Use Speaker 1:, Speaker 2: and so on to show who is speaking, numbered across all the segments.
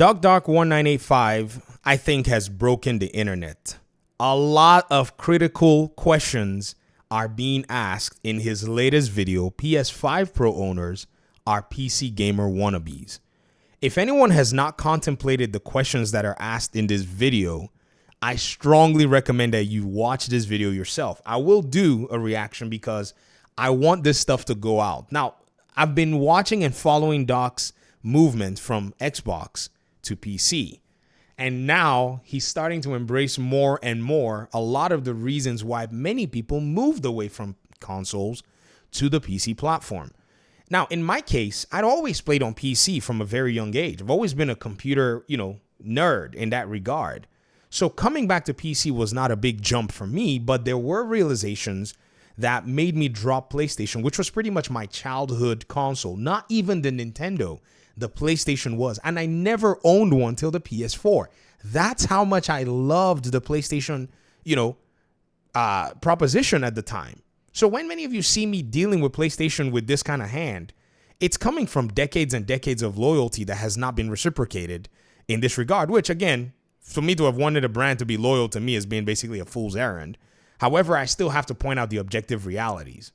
Speaker 1: Doc1985, I think, has broken the internet. A lot of critical questions are being asked in his latest video. PS5 Pro owners are PC gamer wannabes. If anyone has not contemplated the questions that are asked in this video, I strongly recommend that you watch this video yourself. I will do a reaction because I want this stuff to go out. Now, I've been watching and following Doc's movement from Xbox to PC. And now he's starting to embrace more and more a lot of the reasons why many people moved away from consoles to the PC platform. Now, in my case, I'd always played on PC from a very young age. I've always been a computer, nerd in that regard. So coming back to PC was not a big jump for me, but there were realizations that made me drop PlayStation, which was pretty much my childhood console. Not even the Nintendo, the PlayStation was. And I never owned one till the PS4. That's how much I loved the PlayStation, proposition at the time. So when many of you see me dealing with PlayStation with this kind of hand, it's coming from decades and decades of loyalty that has not been reciprocated in this regard, which again, for me to have wanted a brand to be loyal to me has been basically a fool's errand. However, I still have to point out the objective realities.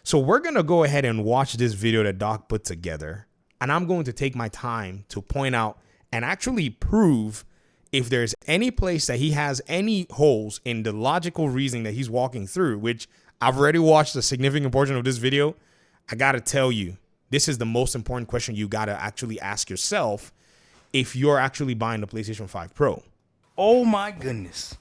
Speaker 1: So we're going to go ahead and watch this video that Doc put together, and I'm going to take my time to point out and actually prove if there's any place that he has any holes in the logical reasoning that he's walking through, which I've already watched a significant portion of this video. I got to tell you, this is the most important question you got to actually ask yourself if you're actually buying the PlayStation 5 Pro.
Speaker 2: Oh my goodness.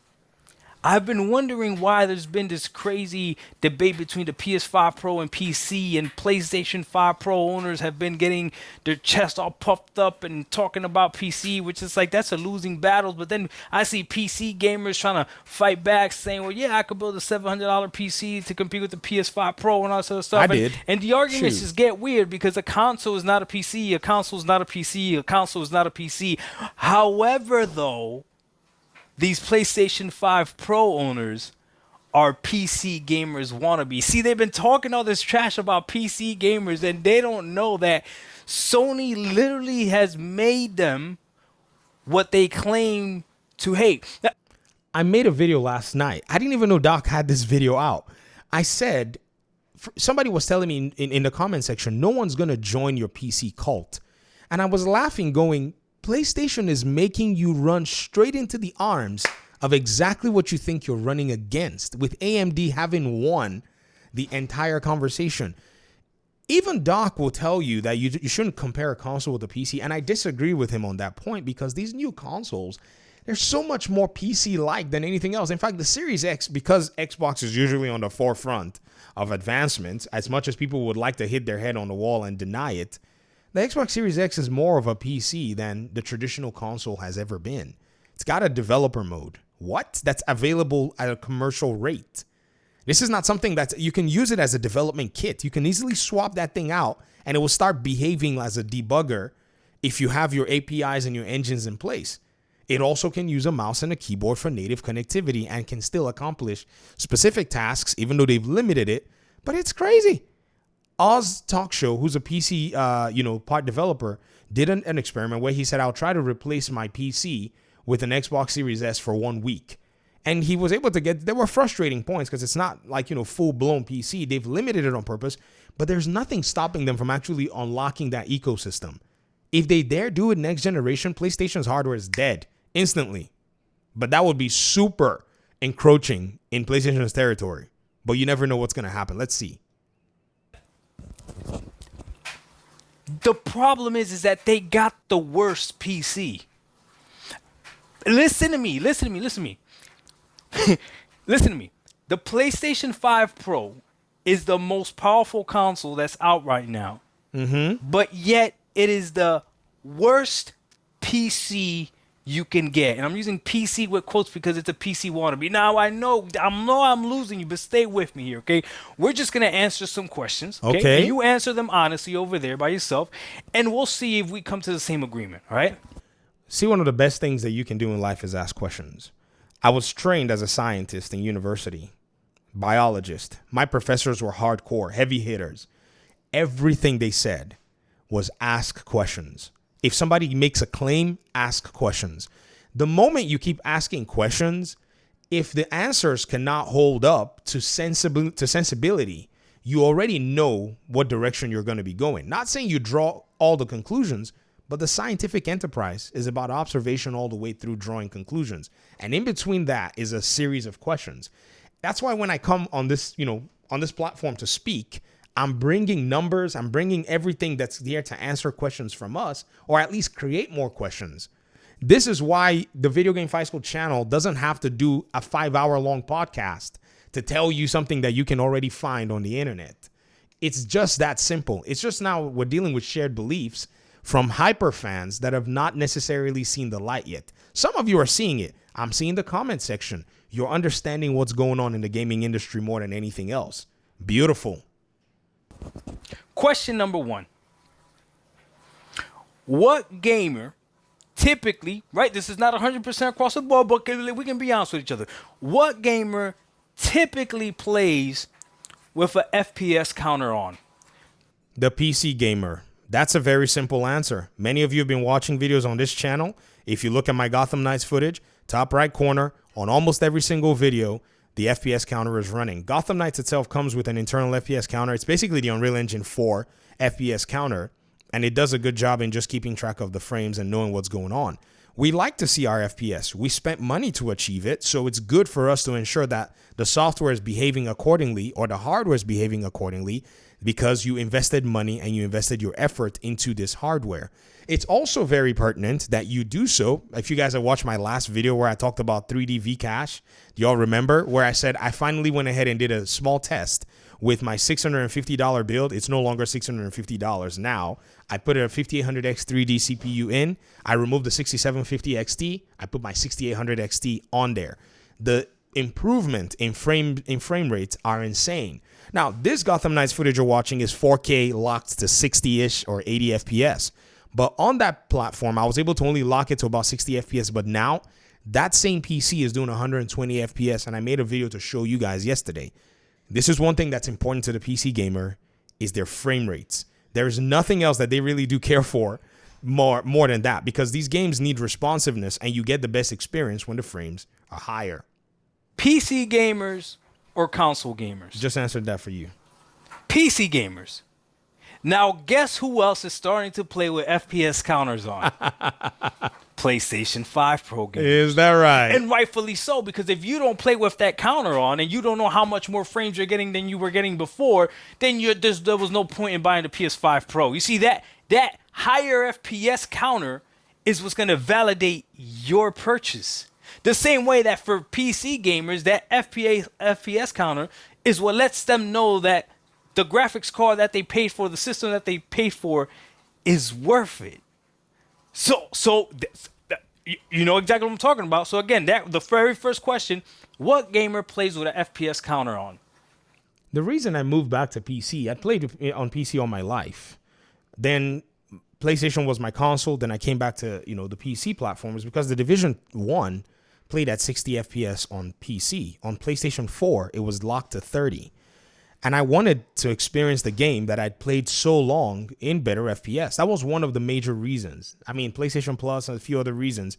Speaker 2: I've been wondering why there's been this crazy debate between the PS5 Pro and PC, and PlayStation 5 Pro owners have been getting their chest all puffed up and talking about PC, which is like, that's a losing battle. But then I see PC gamers trying to fight back saying, well, yeah, I could build a $700 PC to compete with the PS5 Pro and all that sort of stuff. And the arguments just get weird because a console is not a PC, a console is not a PC, a console is not a PC. However, though, these PlayStation 5 Pro owners are PC gamers wannabe. See, they've been talking all this trash about PC gamers, and they don't know that Sony literally has made them what they claim to hate.
Speaker 1: I made a video last night. I didn't even know Doc had this video out. I said, somebody was telling me in the comment section, no one's going to join your PC cult. And I was laughing going, PlayStation is making you run straight into the arms of exactly what you think you're running against, with AMD having won the entire conversation. Even Doc will tell you that you shouldn't compare a console with a PC, and I disagree with him on that point because these new consoles, they're so much more PC-like than anything else. In fact, the Series X, because Xbox is usually on the forefront of advancements, as much as people would like to hit their head on the wall and deny it, the Xbox Series X is more of a PC than the traditional console has ever been. It's got a developer mode. What? That's available at a commercial rate. This is not something that you can use it as a development kit. You can easily swap that thing out and it will start behaving as a debugger if you have your APIs and your engines in place. It also can use a mouse and a keyboard for native connectivity and can still accomplish specific tasks, even though they've limited it. But it's crazy. Oz Talk Show, who's a PC, part developer, did an experiment where he said, I'll try to replace my PC with an Xbox Series S for 1 week. And he was able to there were frustrating points because it's not like, full-blown PC. They've limited it on purpose, but there's nothing stopping them from actually unlocking that ecosystem. If they dare do it next generation, PlayStation's hardware is dead instantly. But that would be super encroaching in PlayStation's territory. But you never know what's going to happen. Let's see.
Speaker 2: The problem is that they got the worst PC. Listen to me. Listen to me. The PlayStation 5 Pro is the most powerful console that's out right now.
Speaker 1: Mm-hmm.
Speaker 2: But yet it is the worst PC you can get. And I'm using PC with quotes because it's a PC wannabe. Now, I know I'm losing you, but stay with me here, okay? We're just going to answer some questions, okay? And you answer them honestly over there by yourself, and we'll see if we come to the same agreement, all right?
Speaker 1: See, one of the best things that you can do in life is ask questions. I was trained as a scientist in university, biologist. My professors were hardcore, heavy hitters. Everything they said was ask questions. If somebody makes a claim, ask questions. The moment you keep asking questions, if the answers cannot hold up to sensibility, you already know what direction you're going to be going. Not saying you draw all the conclusions, but the scientific enterprise is about observation all the way through drawing conclusions. And in between that is a series of questions. That's why when I come on this, on this platform to speak, I'm bringing numbers, I'm bringing everything that's there to answer questions from us, or at least create more questions. This is why the Video Game Fight School channel doesn't have to do a 5-hour long podcast to tell you something that you can already find on the internet. It's just that simple. It's just now we're dealing with shared beliefs from hyper fans that have not necessarily seen the light yet. Some of you are seeing it. I'm seeing the comment section. You're understanding what's going on in the gaming industry more than anything else. Beautiful.
Speaker 2: Question number 1. What gamer typically, right, this is not 100% across the board, but we can be honest with each other. What gamer typically plays with a FPS counter on?
Speaker 1: The PC gamer. That's a very simple answer. Many of you have been watching videos on this channel. If you look at my Gotham Knights footage, top right corner, on almost every single video, the FPS counter is running. Gotham Knights itself comes with an internal FPS counter. It's basically the Unreal Engine 4 FPS counter, and it does a good job in just keeping track of the frames and knowing what's going on. We like to see our FPS. We spent money to achieve it, so it's good for us to ensure that the software is behaving accordingly or the hardware is behaving accordingly because you invested money and you invested your effort into this hardware. It's also very pertinent that you do so. If you guys have watched my last video where I talked about 3D Vcache, do y'all remember where I said I finally went ahead and did a small test with my $650 build? It's no longer $650 now. I put a 5800X 3D CPU in. I removed the 6750 XT. I put my 6800 XT on there. The improvement in frame rates are insane. Now, this Gotham Knights footage you're watching is 4K locked to 60-ish or 80 FPS. But on that platform, I was able to only lock it to about 60 FPS. But now, that same PC is doing 120 FPS. And I made a video to show you guys yesterday. This is one thing that's important to the PC gamer is their frame rates. There's nothing else that they really do care for more than that, because these games need responsiveness and you get the best experience when the frames are higher.
Speaker 2: PC gamers or console gamers?
Speaker 1: Just answered that for you.
Speaker 2: PC gamers. Now, guess who else is starting to play with FPS counters on? PlayStation 5 Pro gamers.
Speaker 1: Is that right?
Speaker 2: And rightfully so, because if you don't play with that counter on and you don't know how much more frames you're getting than you were getting before, then there was no point in buying the PS5 Pro. You see, that higher FPS counter is what's going to validate your purchase. The same way that for PC gamers, that FPS counter is what lets them know that the graphics card that they paid for, the system that they paid for, is worth it. So you know exactly what I'm talking about. So again, the very first question: what gamer plays with an FPS counter on?
Speaker 1: The reason I moved back to PC, I played on PC all my life. Then PlayStation was my console. Then I came back to the PC platforms because the Division 1 played at 60 FPS on PC. On PlayStation 4, it was locked to 30. And I wanted to experience the game that I'd played so long in better FPS. That was one of the major reasons. I mean, PlayStation Plus and a few other reasons,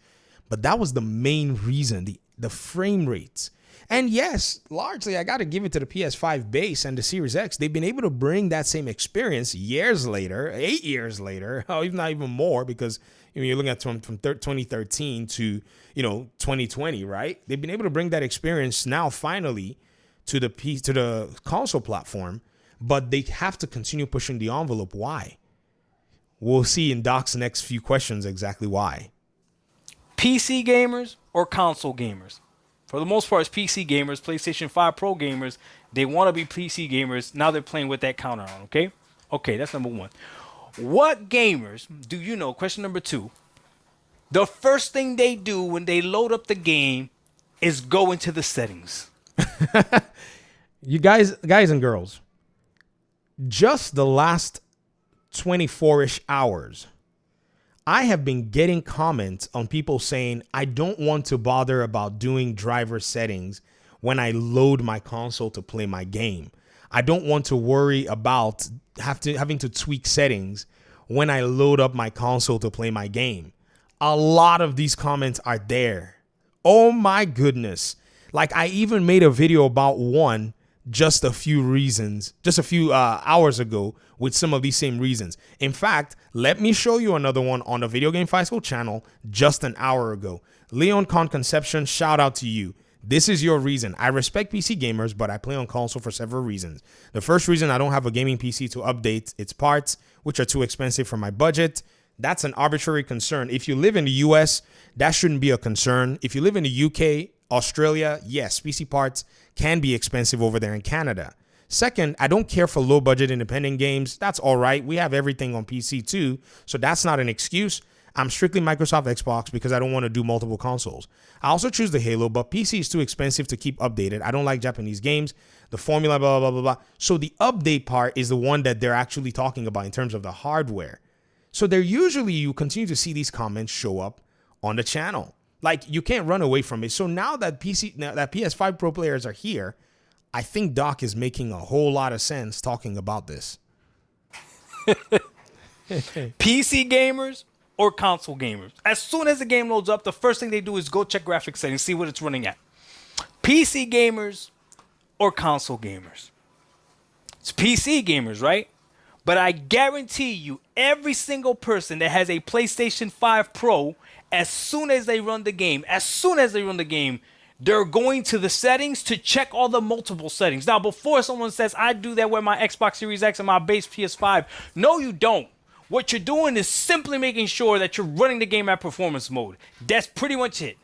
Speaker 1: but that was the main reason, the frame rates. And yes, largely, I got to give it to the PS5 base and the Series X. They've been able to bring that same experience years later, 8 years later, or even not even more, because you're looking at from 2013 to 2020, right? They've been able to bring that experience now finally to the console platform, but they have to continue pushing the envelope. Why? We'll see in Doc's next few questions exactly why.
Speaker 2: PC gamers or console gamers? For the most part, it's PC gamers, PlayStation 5 Pro gamers. They want to be PC gamers. Now they're playing with that counter on, okay? Okay, that's number 1. What gamers do you know? Question number 2. The first thing they do when they load up the game is go into the settings.
Speaker 1: You guys and girls, just the last 24-ish hours, I have been getting comments on people saying, I don't want to bother about doing driver settings when I load my console to play my game. I don't want to worry about having to tweak settings when I load up my console to play my game. A lot of these comments are there. Oh my goodness. Like, I even made a video about one just a few hours ago with some of these same reasons. In fact, let me show you another one on the Video Game Fight School channel just an hour ago. Leon Conception, shout out to you. This is your reason. I respect PC gamers, but I play on console for several reasons. The first reason, I don't have a gaming PC to update its parts, which are too expensive for my budget. That's an arbitrary concern. If you live in the US, that shouldn't be a concern. If you live in the UK, Australia, yes, PC parts can be expensive over there in Canada. Second, I don't care for low budget independent games. That's all right. We have everything on PC too, so that's not an excuse. I'm strictly Microsoft Xbox because I don't want to do multiple consoles. I also choose the Halo, but PC is too expensive to keep updated. I don't like Japanese games. The formula, blah, blah, blah, blah, blah. So the update part is the one that they're actually talking about in terms of the hardware. So you continue to see these comments show up on the channel. Like, you can't run away from it. So now that PS5 Pro players are here, I think Doc is making a whole lot of sense talking about this.
Speaker 2: PC gamers or console gamers. As soon as the game loads up, the first thing they do is go check graphics settings, see what it's running at. PC gamers or console gamers. It's PC gamers, right? But I guarantee you, every single person that has a PlayStation 5 Pro, as soon as they run the game, they're going to the settings to check all the multiple settings. Now, before someone says, I do that with my Xbox Series X and my base PS5, no, you don't. What you're doing is simply making sure that you're running the game at performance mode. That's pretty much it.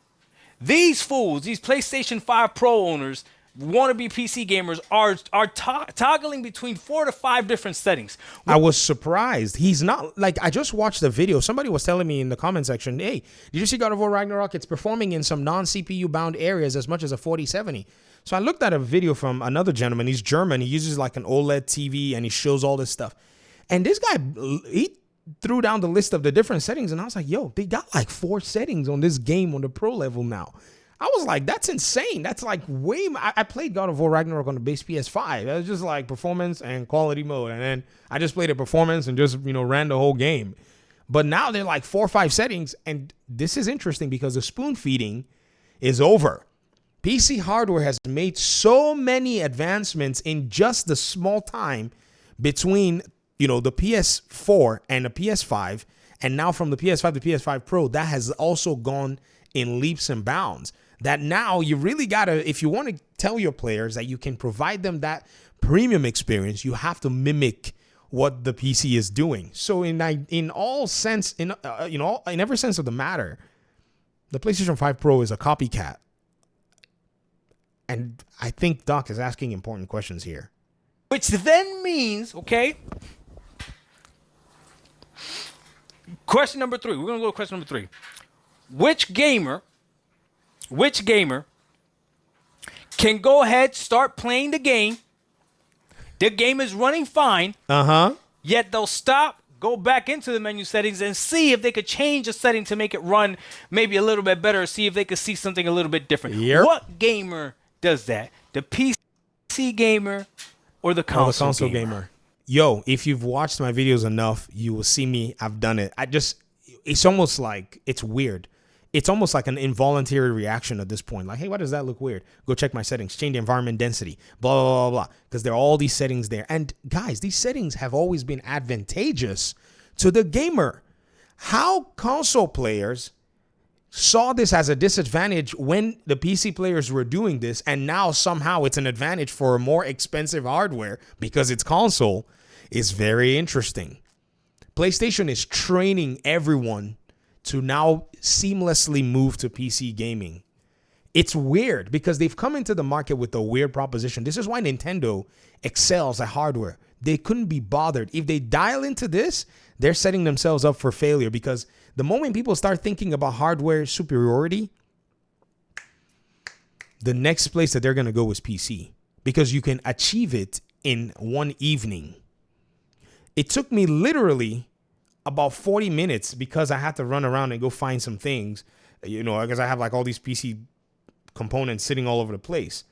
Speaker 2: These fools, these PlayStation 5 Pro owners, wannabe PC gamers are toggling between 4 to 5 different settings.
Speaker 1: I was surprised. He's not, like, I just watched the video. Somebody was telling me in the comment section, hey, did you see God of War Ragnarok? It's performing in some non-CPU bound areas as much as a 4070. So I looked at a video from another gentleman. He's German. He uses like an OLED TV and he shows all this stuff. And this guy, he threw down the list of the different settings, and I was like, yo, they got like 4 settings on this game on the pro level now. I was like, that's insane. That's like way. I played God of War Ragnarok on the base PS5. It was just like performance and quality mode. And then I just played a performance and just, ran the whole game. But now they're like 4 or 5 settings. And this is interesting because the spoon feeding is over. PC hardware has made so many advancements in just the small time between, the PS4 and the PS5. And now from the PS5 to PS5 Pro, that has also gone in leaps and bounds. That now you really gotta, if you want to tell your players that you can provide them that premium experience, you have to mimic what the PC is doing. So in every sense of the matter, the PlayStation 5 Pro is a copycat. And I think Doc is asking important questions here.
Speaker 2: Which then means, okay, question number 3. We're gonna go to question number 3. Which gamer can go ahead, start playing the game? The game is running fine. Yet they'll stop, go back into the menu settings, and see if they could change a setting to make it run maybe a little bit better, or see if they could see something a little bit different.
Speaker 1: Yep.
Speaker 2: What gamer does that? The PC gamer or the console gamer?
Speaker 1: Yo, if you've watched my videos enough, you will see me. I've done it. It's almost like, it's weird. It's almost like an involuntary reaction at this point. Like, hey, why does that look weird? Go check my settings, change the environment density, blah, blah, blah, blah. Because there are all these settings there. And guys, these settings have always been advantageous to the gamer. How console players saw this as a disadvantage when the PC players were doing this, and now somehow it's an advantage for more expensive hardware because it's console, is very interesting. PlayStation is training everyone to now seamlessly move to PC gaming. It's weird because they've come into the market with a weird proposition. This is why Nintendo excels at hardware. They couldn't be bothered. If they dial into this, they're setting themselves up for failure, because the moment people start thinking about hardware superiority, the next place that they're going to go is PC, because you can achieve it in one evening. It took me literally about 40 minutes because I had to run around and go find some things, because I have like all these PC components sitting all over the place.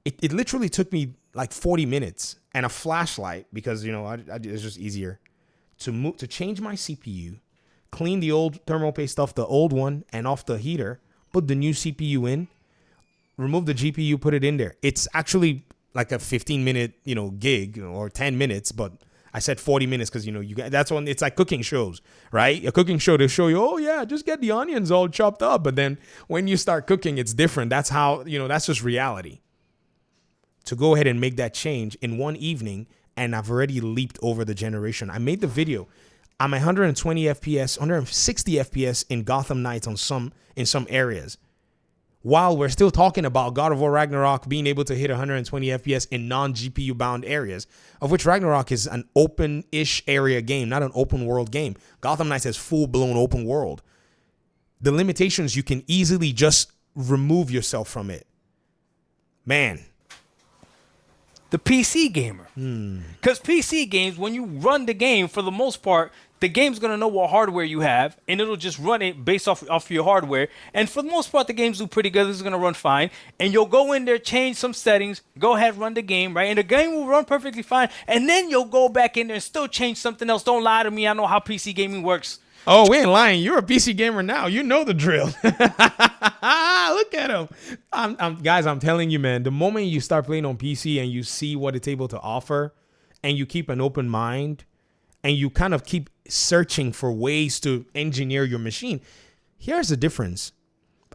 Speaker 1: It literally took me like 40 minutes and a flashlight because, it's just easier to change my CPU, clean the old thermal paste off the old one and off the heater, put the new CPU in, remove the GPU, put it in there. It's actually like a 15-minute, gig or 10 minutes, but I said 40 minutes because, that's when it's like cooking shows, right? A cooking show, they show you, oh yeah, just get the onions all chopped up. But then when you start cooking, it's different. That's how, that's just reality. To go ahead and make that change in one evening, and I've already leaped over the generation. I made the video. I'm 120 FPS, 160 FPS in Gotham Knights in some areas. While we're still talking about God of War Ragnarok being able to hit 120 FPS in non-GPU bound areas, of which Ragnarok is an open-ish area game, not an open world game. Gotham Knights has full-blown open world. The limitations, you can easily just remove yourself from it. Man.
Speaker 2: The PC gamer. Because PC games, when you run the game, for the most part, the game's going to know what hardware you have, and it'll just run it based off your hardware. And for the most part, the games do pretty good. This is going to run fine. And you'll go in there, change some settings, go ahead, run the game, right? And the game will run perfectly fine. And then you'll go back in there and still change something else. Don't lie to me. I know how PC gaming works.
Speaker 1: Oh, we ain't lying. You're a PC gamer now. You know the drill. Look at him. Guys, I'm telling you, man, the moment you start playing on PC and you see what it's able to offer and you keep an open mind and you kind of keep searching for ways to engineer your machine, here's the difference.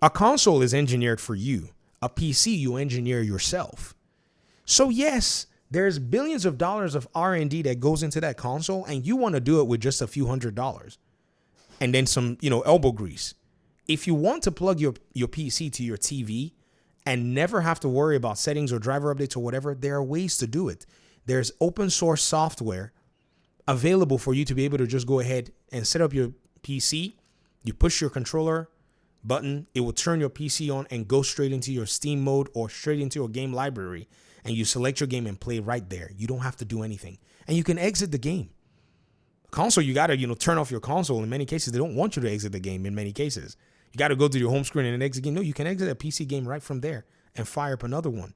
Speaker 1: A console is engineered for you. A PC, you engineer yourself. So yes, there's billions of dollars of R&D that goes into that console, and you want to do it with just a few $100s. And then some, elbow grease. If you want to plug your PC to your TV and never have to worry about settings or driver updates or whatever, there are ways to do it. There's open source software available for you to be able to just go ahead and set up your PC. You push your controller button, it will turn your PC on and go straight into your Steam mode or straight into your game library. And you select your game and play right there. You don't have to do anything. And you can exit the game. Console, you got to, turn off your console. In many cases, they don't want you to exit the game in many cases. You got to go to your home screen and exit game. No, you can exit a PC game right from there and fire up another one.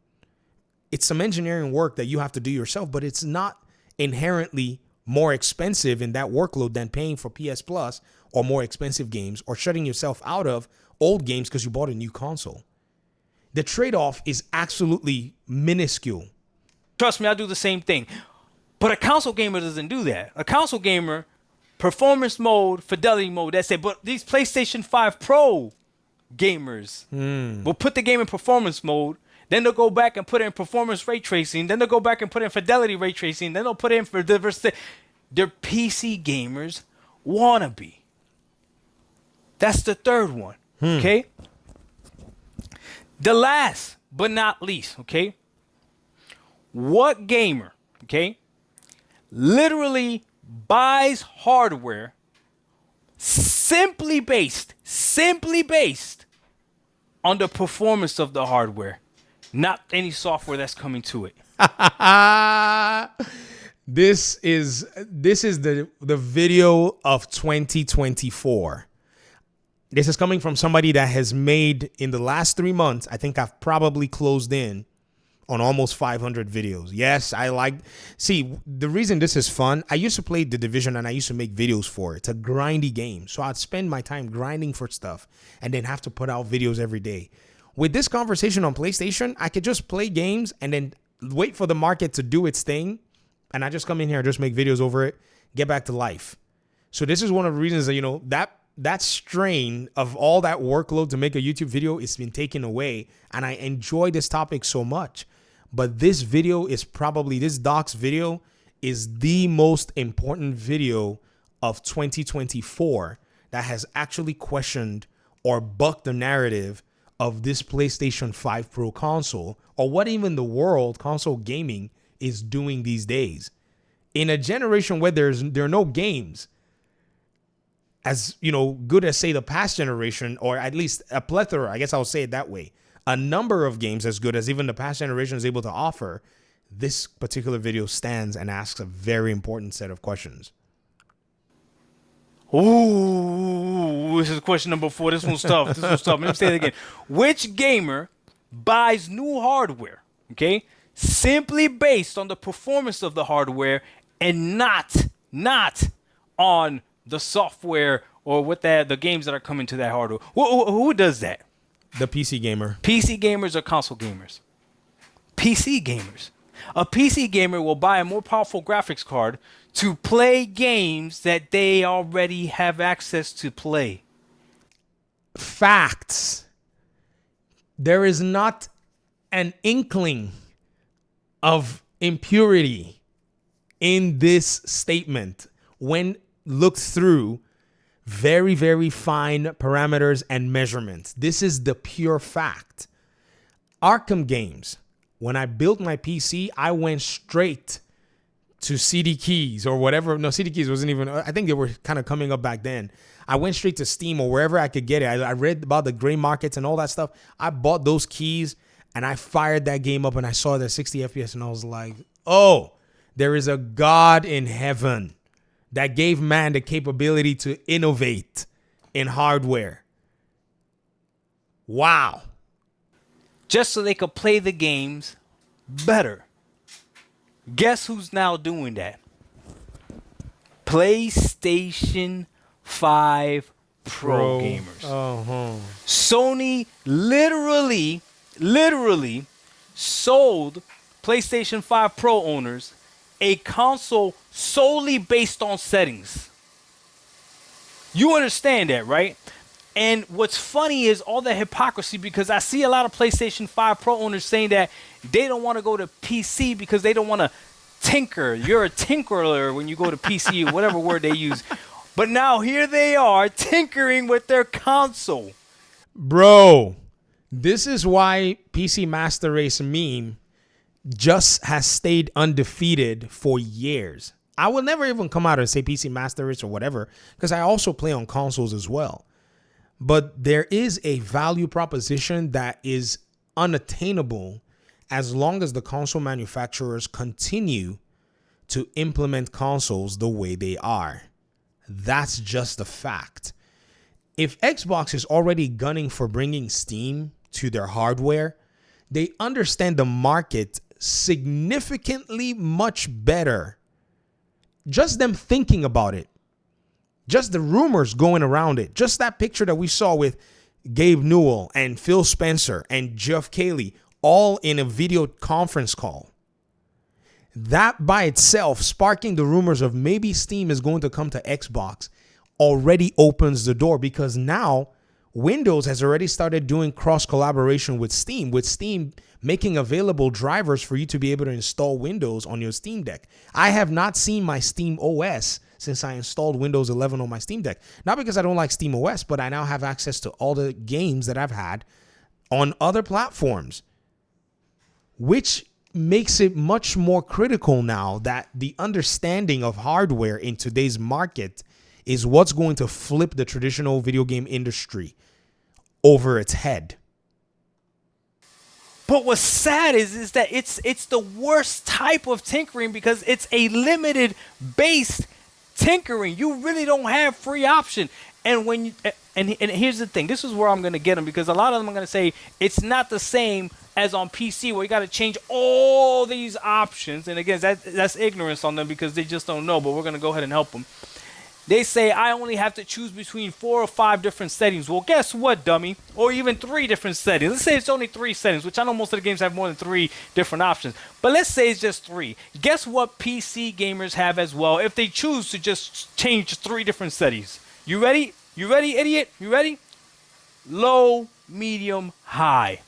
Speaker 1: It's some engineering work that you have to do yourself, but it's not inherently more expensive in that workload than paying for PS Plus or more expensive games or shutting yourself out of old games because you bought a new console. The trade-off is absolutely minuscule.
Speaker 2: Trust me, I do the same thing. But a console gamer doesn't do that. A console gamer, performance mode, fidelity mode, that's it. But these PlayStation 5 Pro gamers will put the game in performance mode, then they'll go back and put in performance ray tracing, then they'll go back and put in fidelity ray tracing, then they'll put in for diversity. They're PC gamers wannabe. That's the third one, okay? The last but not least, okay? What gamer, okay, literally buys hardware simply based on the performance of the hardware, not any software that's coming to it?
Speaker 1: This is the video of 2024. This is coming from somebody that has made, in the last 3 months, I think I've probably closed in on almost 500 videos. Yes, see, the reason this is fun, I used to play The Division and I used to make videos for it. It's a grindy game. So I'd spend my time grinding for stuff and then have to put out videos every day. With this conversation on PlayStation, I could just play games and then wait for the market to do its thing. And I just come in here and just make videos over it, get back to life. So this is one of the reasons that, that strain of all that workload to make a YouTube video has been taken away. And I enjoy this topic so much. But this video is this doc's video is the most important video of 2024 that has actually questioned or bucked the narrative of this PlayStation 5 Pro console, or what even the world console gaming is doing these days. In a generation where there are no games as good as, say, the past generation, or at least a plethora, I guess I'll say it that way, a number of games as good as even the past generation is able to offer, this particular video stands and asks a very important set of questions.
Speaker 2: Ooh, this is question number 4. This one's tough. Let me say it again. Which gamer buys new hardware, okay, simply based on the performance of the hardware and not on the software or what the games that are coming to that hardware. Who does that?
Speaker 1: The PC gamer.
Speaker 2: PC gamers or console gamers? PC gamers. A PC gamer will buy a more powerful graphics card to play games that they already have access to play.
Speaker 1: Facts. There is not an inkling of impurity in this statement when looked through very, very fine parameters and measurements. This is the pure fact. Arkham games, when I built my PC, I went straight to CD keys or whatever. No, CD keys wasn't even, I think they were kind of coming up back then. I went straight to Steam or wherever I could get it. I read about the gray markets and all that stuff. I bought those keys and I fired that game up and I saw that 60 FPS and I was like, oh, there is a God in heaven that gave man the capability to innovate in hardware. Wow.
Speaker 2: Just so they could play the games better. Guess who's now doing that? PlayStation 5 Pro gamers. Sony literally sold PlayStation 5 Pro owners a console solely based on settings. You understand that, right? And what's funny is all the hypocrisy, because I see a lot of PlayStation 5 Pro owners saying that they don't want to go to PC because they don't want to tinker. You're a tinkerer when you go to PC, whatever word they use. But now here they are tinkering with their console.
Speaker 1: Bro, this is why PC Master Race meme just has stayed undefeated for years. I will never even come out and say PC Master Race or whatever, because I also play on consoles as well. But there is a value proposition that is unattainable as long as the console manufacturers continue to implement consoles the way they are. That's just a fact. If Xbox is already gunning for bringing Steam to their hardware, they understand the market significantly much better. Just them thinking about it. Just the rumors going around it. Just that picture that we saw with Gabe Newell and Phil Spencer and Geoff Keighley all in a video conference call. That by itself, sparking the rumors of maybe Steam is going to come to Xbox, already opens the door, because now Windows has already started doing cross collaboration with Steam making available drivers for you to be able to install Windows on your Steam Deck. I have not seen my Steam OS since I installed Windows 11 on my Steam Deck. Not because I don't like Steam OS, but I now have access to all the games that I've had on other platforms, which makes it much more critical now that the understanding of hardware in today's market is what's going to flip the traditional video game industry over its head.
Speaker 2: But what's sad is that it's the worst type of tinkering, because it's a limited based tinkering. You really don't have free option. And when you, and here's the thing, this is where I'm going to get them, because a lot of them are going to say it's not the same as on PC where you got to change all these options. And again, that's ignorance on them because they just don't know, but we're going to go ahead and help them. They say I only have to choose between 4 or 5 different settings. Well, guess what, dummy? Or even 3 different settings. Let's say it's only 3 settings, which I know most of the games have more than 3 different options. But let's say it's just 3. Guess what PC gamers have as well if they choose to just change 3 different settings? You ready? You ready, idiot? You ready? Low, medium, high.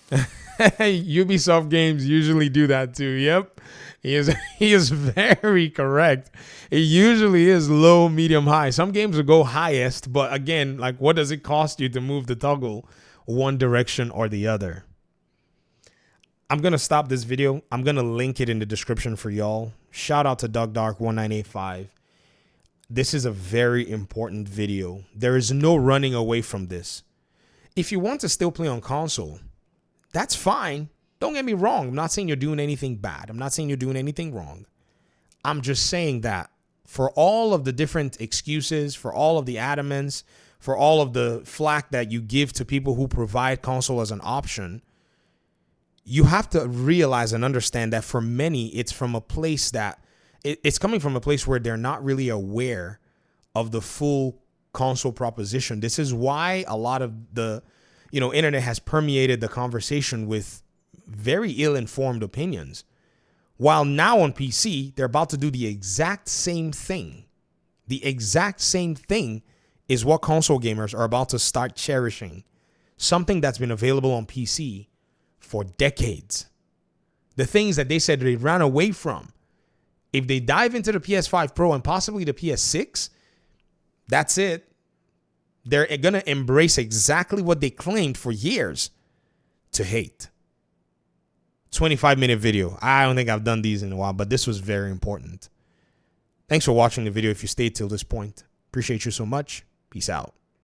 Speaker 1: Ubisoft games usually do that too. Yep. He is very correct. It usually is low, medium, high. Some games will go highest, but again, like, what does it cost you to move the toggle one direction or the other? I'm going to stop this video. I'm going to link it in the description for y'all. Shout out to DuckDark1985. This is a very important video. There is no running away from this. If you want to still play on console, that's fine. Don't get me wrong. I'm not saying you're doing anything bad. I'm not saying you're doing anything wrong. I'm just saying that for all of the different excuses, for all of the adamants, for all of the flack that you give to people who provide console as an option, you have to realize and understand that for many, it's from a place that it's coming from a place where they're not really aware of the full console proposition. This is why a lot of the, internet has permeated the conversation with very ill-informed opinions. While now on PC, they're about to do the exact same thing. The exact same thing is what console gamers are about to start cherishing. Something that's been available on PC for decades. The things that they said they ran away from. If they dive into the PS5 Pro and possibly the PS6, that's it. They're going to embrace exactly what they claimed for years to hate. 25-minute video. I don't think I've done these in a while, but this was very important. Thanks for watching the video if you stayed till this point. Appreciate you so much. Peace out.